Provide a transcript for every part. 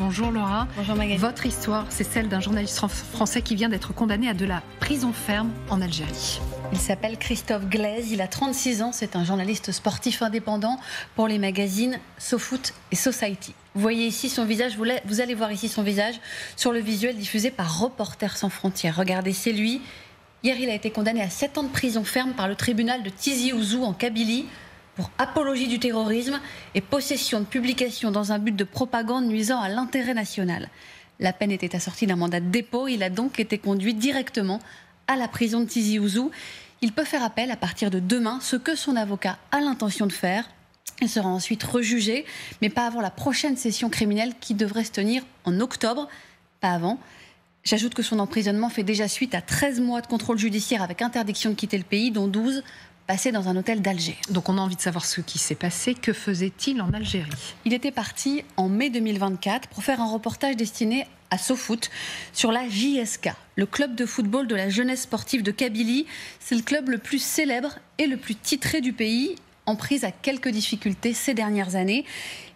Bonjour Laura. Bonjour Magali. Votre histoire, c'est celle d'un journaliste français qui vient d'être condamné à de la prison ferme en Algérie. Il s'appelle Christophe Glaise, il a 36 ans, c'est un journaliste sportif indépendant pour les magazines SoFoot et Society. Vous voyez ici son visage, vous allez voir ici son visage sur le visuel diffusé par Reporters sans frontières. Regardez, c'est lui. Hier, il a été condamné à 7 ans de prison ferme par le tribunal de Tizi Ouzou en Kabylie pour apologie du terrorisme et possession de publications dans un but de propagande nuisant à l'intérêt national. La peine était assortie d'un mandat de dépôt. Il a donc été conduit directement à la prison de Tizi Ouzou. Il peut faire appel à partir de demain, ce que son avocat a l'intention de faire. Il sera ensuite rejugé, mais pas avant la prochaine session criminelle qui devrait se tenir en octobre, pas avant. J'ajoute que son emprisonnement fait déjà suite à 13 mois de contrôle judiciaire avec interdiction de quitter le pays, dont 12 passés dans un hôtel d'Alger. Donc on a envie de savoir ce qui s'est passé. Que faisait-il en Algérie ? Il était parti en mai 2024 pour faire un reportage destiné à SoFoot sur la JSK, le club de football de la jeunesse sportive de Kabylie. C'est le club le plus célèbre et le plus titré du pays, en prise à quelques difficultés ces dernières années.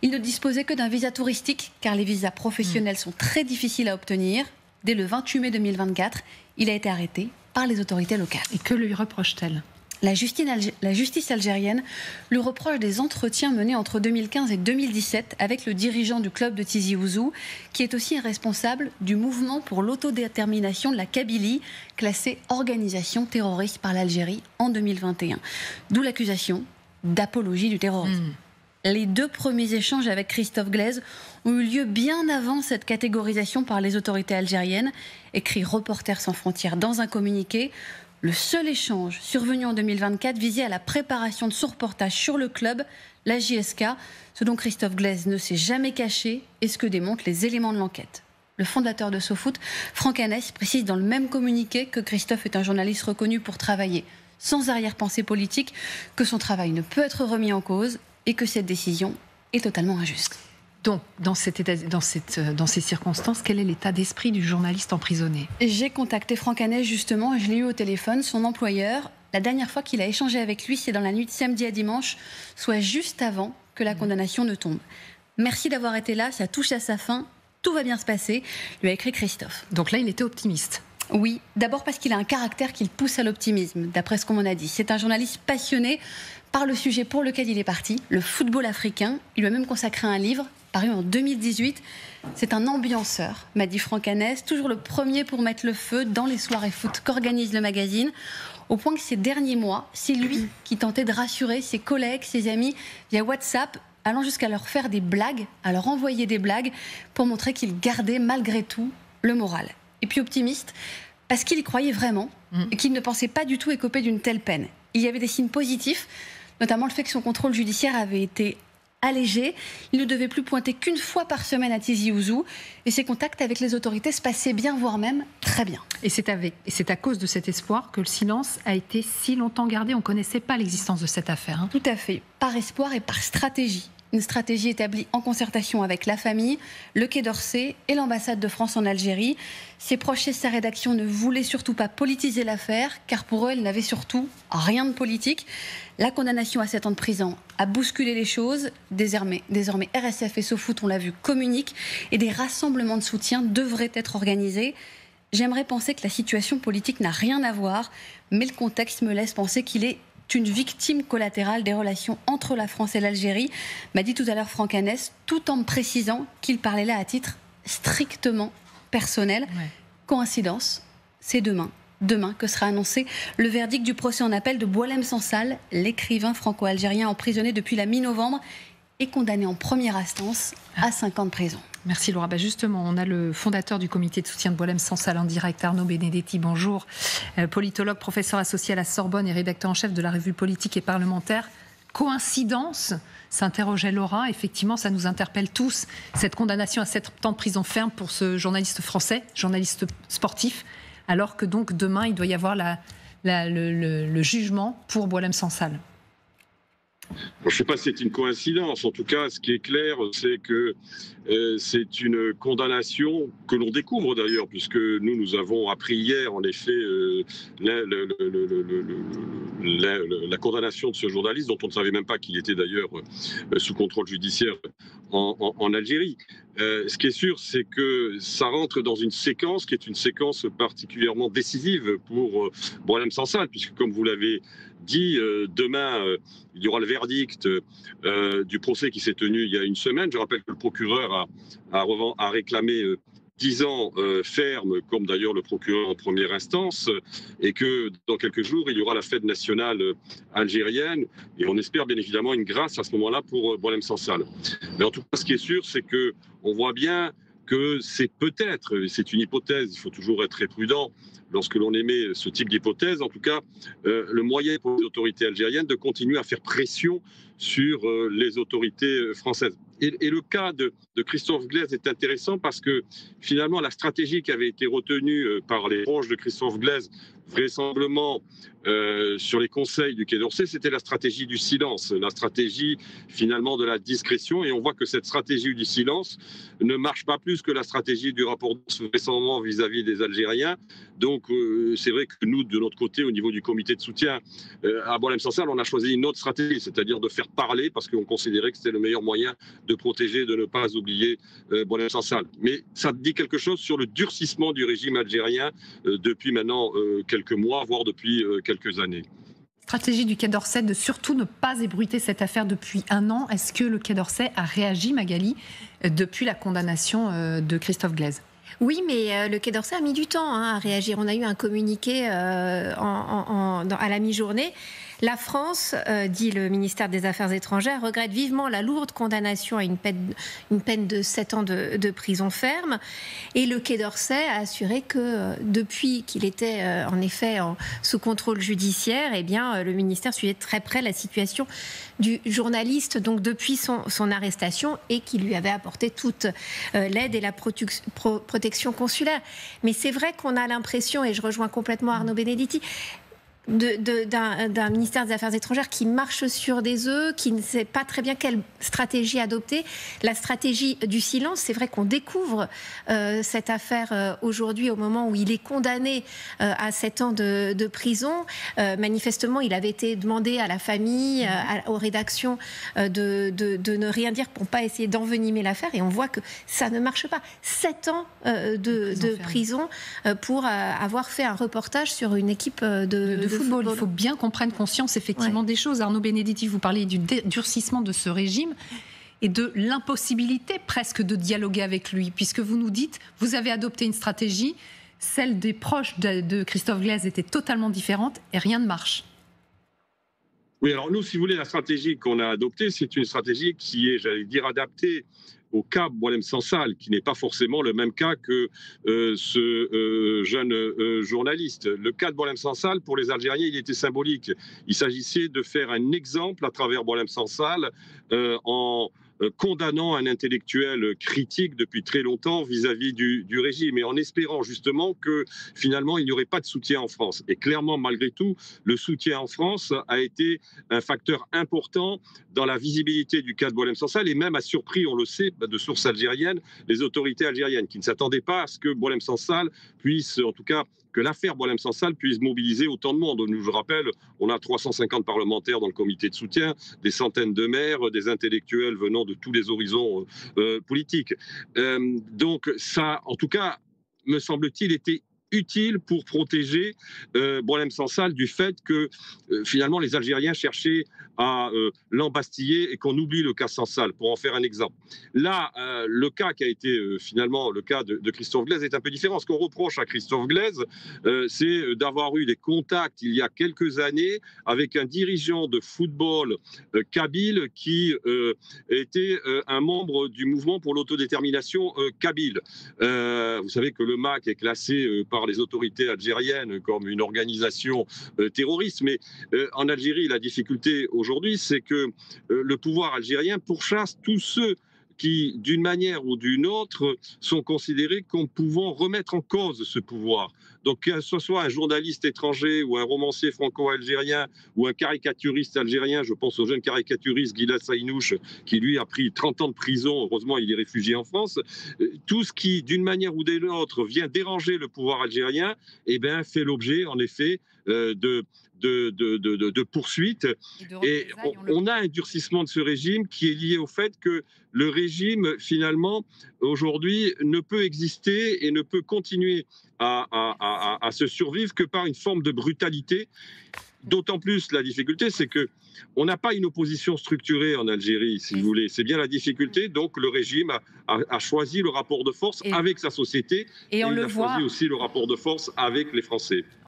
Il ne disposait que d'un visa touristique, car les visas professionnels sont très difficiles à obtenir. Dès le 28 mai 2024, il a été arrêté par les autorités locales. Et que lui reproche-t-elle ? La justice algérienne lui reproche des entretiens menés entre 2015 et 2017 avec le dirigeant du club de Tizi Ouzou, qui est aussi responsable du mouvement pour l'autodétermination de la Kabylie, classé organisation terroriste par l'Algérie en 2021. D'où l'accusation d'apologie du terrorisme. Les 2 premiers échanges avec Christophe Glaise ont eu lieu bien avant cette catégorisation par les autorités algériennes, écrit Reporters sans frontières dans un communiqué. Le seul échange survenu en 2024 visait à la préparation de son reportage sur le club, la JSK, ce dont Christophe Glaise ne s'est jamais caché et ce que démontrent les éléments de l'enquête. Le fondateur de SoFoot, Franck Hanès, précise dans le même communiqué que Christophe est un journaliste reconnu pour travailler sans arrière-pensée politique, que son travail ne peut être remis en cause et que cette décision est totalement injuste. Donc, dans ces circonstances, quel est l'état d'esprit du journaliste emprisonné ? J'ai contacté Franck Hanès justement, je l'ai eu au téléphone, son employeur. La dernière fois qu'il a échangé avec lui, c'est dans la nuit de samedi à dimanche, soit juste avant que la condamnation ne tombe. Merci d'avoir été là, ça touche à sa fin, tout va bien se passer, lui a écrit Christophe. Donc là, il était optimiste. Oui, d'abord parce qu'il a un caractère qui le pousse à l'optimisme, d'après ce qu'on m'en a dit. C'est un journaliste passionné par le sujet pour lequel il est parti, le football africain. Il lui a même consacré un livre, paru en 2018. C'est un ambianceur, m'a dit Franck Hanès, toujours le premier pour mettre le feu dans les soirées foot qu'organise le magazine, au point que ces derniers mois, c'est lui qui tentait de rassurer ses collègues, ses amis, via WhatsApp, allant jusqu'à leur faire des blagues, à leur envoyer des blagues, pour montrer qu'il gardait malgré tout le moral. Et puis optimiste, parce qu'il y croyait vraiment, et qu'il ne pensait pas du tout écoper d'une telle peine. Il y avait des signes positifs, notamment le fait que son contrôle judiciaire avait été allégé. Il ne devait plus pointer qu'une fois par semaine à Tizi Ouzou, et ses contacts avec les autorités se passaient bien, voire même très bien. Et c'est à cause de cet espoir que le silence a été si longtemps gardé. On ne connaissait pas l'existence de cette affaire. Tout à fait, par espoir et par stratégie. Une stratégie établie en concertation avec la famille, le Quai d'Orsay et l'ambassade de France en Algérie. Ses proches et sa rédaction ne voulaient surtout pas politiser l'affaire, car pour eux, elle n'avait surtout rien de politique. La condamnation à 7 ans de prison a bousculé les choses. Désormais RSF et SoFoot, on l'a vu, communiquent et des rassemblements de soutien devraient être organisés. J'aimerais penser que la situation politique n'a rien à voir, mais le contexte me laisse penser qu'il est une victime collatérale des relations entre la France et l'Algérie, m'a dit tout à l'heure Franck Hanès, tout en me précisant qu'il parlait là à titre strictement personnel. Ouais. Coïncidence, c'est demain que sera annoncé le verdict du procès en appel de Boualem Sansal, l'écrivain franco-algérien emprisonné depuis la mi-novembre et condamné en première instance à 5 ans de prison. Merci Laura. Justement, on a le fondateur du comité de soutien de Boualem Sansal en direct, Arnaud Benedetti. Bonjour. Politologue, professeur associé à la Sorbonne et rédacteur en chef de la revue politique et parlementaire. Coïncidence ? S'interrogeait Laura. Effectivement, ça nous interpelle tous. Cette condamnation à 7 ans de prison ferme pour ce journaliste français, journaliste sportif, alors que donc demain, il doit y avoir le jugement pour Boualem Sansal. Je ne sais pas si c'est une coïncidence. En tout cas, ce qui est clair, c'est que c'est une condamnation que l'on découvre d'ailleurs, puisque nous avons appris hier, en effet, la condamnation de ce journaliste, dont on ne savait même pas qu'il était d'ailleurs sous contrôle judiciaire en Algérie. Ce qui est sûr, c'est que ça rentre dans une séquence qui est une séquence particulièrement décisive pour Boualem Sansal, puisque comme vous l'avez dit, demain, il y aura le verdict du procès qui s'est tenu il y a une semaine. Je rappelle que le procureur a réclamé 10 ans ferme, comme d'ailleurs le procureur en première instance, et que dans quelques jours, il y aura la fête nationale algérienne, et on espère bien évidemment une grâce à ce moment-là pour Boualem Sansal. Mais en tout cas, ce qui est sûr, c'est qu'on voit bien que c'est peut-être, c'est une hypothèse, il faut toujours être très prudent lorsque l'on émet ce type d'hypothèse, en tout cas, le moyen pour les autorités algériennes de continuer à faire pression sur les autorités françaises. Et le cas de Christophe Glaise est intéressant parce que finalement, la stratégie qui avait été retenue par les proches de Christophe Glaise, vraisemblablement sur les conseils du Quai d'Orsay, c'était la stratégie du silence, la stratégie finalement de la discrétion. Et on voit que cette stratégie du silence ne marche pas plus que la stratégie du rapport vraisemblablement vis-à-vis des Algériens. Donc c'est vrai que nous, de notre côté, au niveau du comité de soutien à Boualem Sansal, on a choisi une autre stratégie, c'est-à-dire de faire parler, parce qu'on considérait que c'était le meilleur moyen de protéger, de ne pas oublier Boualem Sansal. Mais ça dit quelque chose sur le durcissement du régime algérien depuis maintenant quelques mois, voire depuis quelques années. Stratégie du Quai d'Orsay de surtout ne pas ébruiter cette affaire depuis un an. Est-ce que le Quai d'Orsay a réagi, Magali, depuis la condamnation de Christophe Glaise ? Oui, mais le Quai d'Orsay a mis du temps à réagir. On a eu un communiqué à la mi-journée. La France, dit le ministère des Affaires étrangères, regrette vivement la lourde condamnation à une peine de 7 ans de prison ferme. Et le Quai d'Orsay a assuré que depuis qu'il était en effet sous contrôle judiciaire, eh bien, le ministère suivait de très près la situation du journaliste, donc depuis son arrestation, et qui lui avait apporté toute l'aide et la protection consulaire. Mais c'est vrai qu'on a l'impression, et je rejoins complètement Arnaud Benedetti, d'un ministère des Affaires étrangères qui marche sur des œufs, qui ne sait pas très bien quelle stratégie adopter. La stratégie du silence, c'est vrai qu'on découvre cette affaire aujourd'hui au moment où il est condamné à 7 ans de prison. Manifestement, il avait été demandé à la famille, aux rédactions de ne rien dire pour ne pas essayer d'envenimer l'affaire, et on voit que ça ne marche pas. 7 ans de prison pour avoir fait un reportage sur une équipe de football. Il faut bien qu'on prenne conscience effectivement des choses. Arnaud Benedetti, vous parlez du durcissement de ce régime et de l'impossibilité presque de dialoguer avec lui, puisque vous nous dites, vous avez adopté une stratégie, celle des proches de Christophe Glaise était totalement différente et rien ne marche. Oui, alors nous, si vous voulez, la stratégie qu'on a adoptée, c'est une stratégie qui est, j'allais dire, adaptée au cas Boualem Sansal, qui n'est pas forcément le même cas que ce jeune journaliste. Le cas de Boualem Sansal, pour les Algériens, il était symbolique. Il s'agissait de faire un exemple à travers Boualem Sansal en condamnant un intellectuel critique depuis très longtemps vis-à-vis du régime, et en espérant justement que finalement il n'y aurait pas de soutien en France. Et clairement, malgré tout, le soutien en France a été un facteur important dans la visibilité du cas de Boualem Sansal, et même a surpris, on le sait, de sources algériennes, les autorités algériennes, qui ne s'attendaient pas à ce que Boualem Sansal puisse, en tout cas, que l'affaire Boualem Sansal puisse mobiliser autant de monde. Nous, je rappelle, on a 350 parlementaires dans le comité de soutien, des centaines de maires, des intellectuels venant de tous les horizons politiques. Donc ça, en tout cas, me semble-t-il, était utile pour protéger Boualem Sansal du fait que finalement les Algériens cherchaient à l'embastiller et qu'on oublie le cas Sansal, pour en faire un exemple. Là, le cas qui a été finalement le cas de Christophe Glaise est un peu différent. Ce qu'on reproche à Christophe Glaise, c'est d'avoir eu des contacts il y a quelques années avec un dirigeant de football kabyle qui était un membre du mouvement pour l'autodétermination kabyle. Vous savez que le MAC est classé par les autorités algériennes comme une organisation terroriste, mais en Algérie, la difficulté aujourd'hui, c'est que le pouvoir algérien pourchasse tous ceux qui, d'une manière ou d'une autre, sont considérés comme pouvant remettre en cause ce pouvoir. Donc, que ce soit un journaliste étranger ou un romancier franco-algérien ou un caricaturiste algérien, je pense au jeune caricaturiste Gilad Saïnouch, qui lui a pris 30 ans de prison, heureusement il est réfugié en France, tout ce qui, d'une manière ou d'une autre, vient déranger le pouvoir algérien, eh bien, fait l'objet, en effet, de poursuites. Et on a un durcissement de ce régime qui est lié au fait que le régime, finalement, aujourd'hui, ne peut exister et ne peut continuer à se survivre que par une forme de brutalité. D'autant plus la difficulté, c'est que on n'a pas une opposition structurée en Algérie, si vous voulez. C'est bien la difficulté. Donc le régime a choisi le rapport de force avec sa société, et on il a choisi aussi le rapport de force avec les Français.